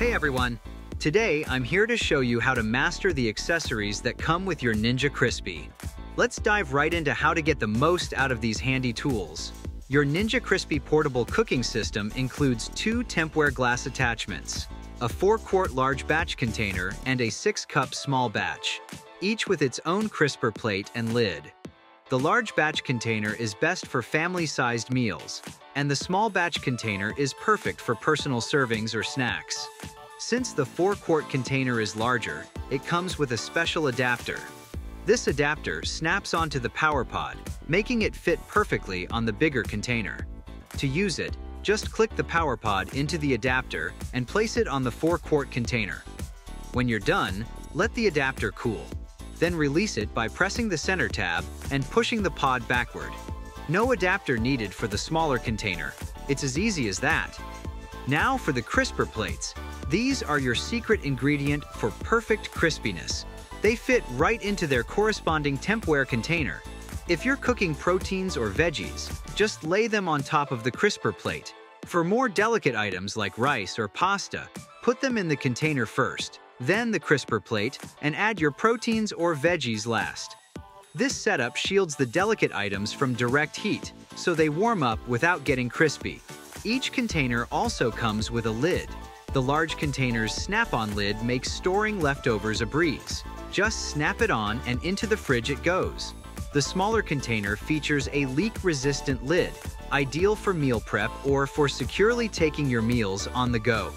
Hey everyone! Today I'm here to show you how to master the accessories that come with your Ninja Crispi. Let's dive right into how to get the most out of these handy tools. Your Ninja Crispi portable cooking system includes 2 TempWare glass attachments, a 4-quart large batch container, and a 6-cup small batch, each with its own crisper plate and lid. The large batch container is best for family-sized meals, and the small batch container is perfect for personal servings or snacks. Since the 4-quart container is larger, it comes with a special adapter. This adapter snaps onto the power pod, making it fit perfectly on the bigger container. To use it, just click the power pod into the adapter and place it on the 4-quart container. When you're done, let the adapter cool. Then release it by pressing the center tab and pushing the pod backward. No adapter needed for the smaller container. It's as easy as that. Now for the crisper plates. These are your secret ingredient for perfect crispiness. They fit right into their corresponding TempWare container. If you're cooking proteins or veggies, just lay them on top of the crisper plate. For more delicate items like rice or pasta, put them in the container first, then the crisper plate, and add your proteins or veggies last. This setup shields the delicate items from direct heat, so they warm up without getting crispy. Each container also comes with a lid. The large container's snap-on lid makes storing leftovers a breeze. Just snap it on and into the fridge it goes. The smaller container features a leak-resistant lid, ideal for meal prep or for securely taking your meals on the go.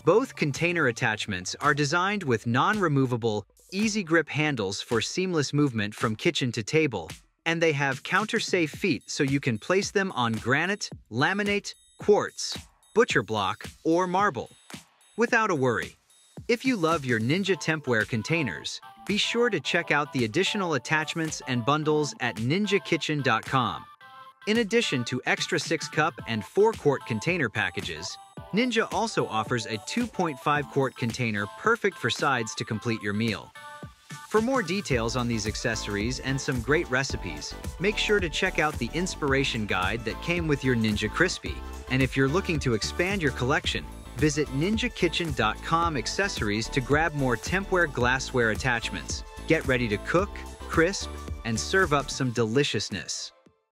Both container attachments are designed with non-removable, easy-grip handles for seamless movement from kitchen to table, and they have counter-safe feet so you can place them on granite, laminate, quartz, butcher block, or marble without a worry. If you love your Ninja TempWare containers, be sure to check out the additional attachments and bundles at ninjakitchen.com. In addition to extra 6-cup and 4-quart container packages, Ninja also offers a 2.5-quart container perfect for sides to complete your meal. For more details on these accessories and some great recipes, make sure to check out the inspiration guide that came with your Ninja Crispi. And if you're looking to expand your collection, visit ninjakitchen.com accessories to grab more TempWare glassware attachments. Get ready to cook, crisp, and serve up some deliciousness.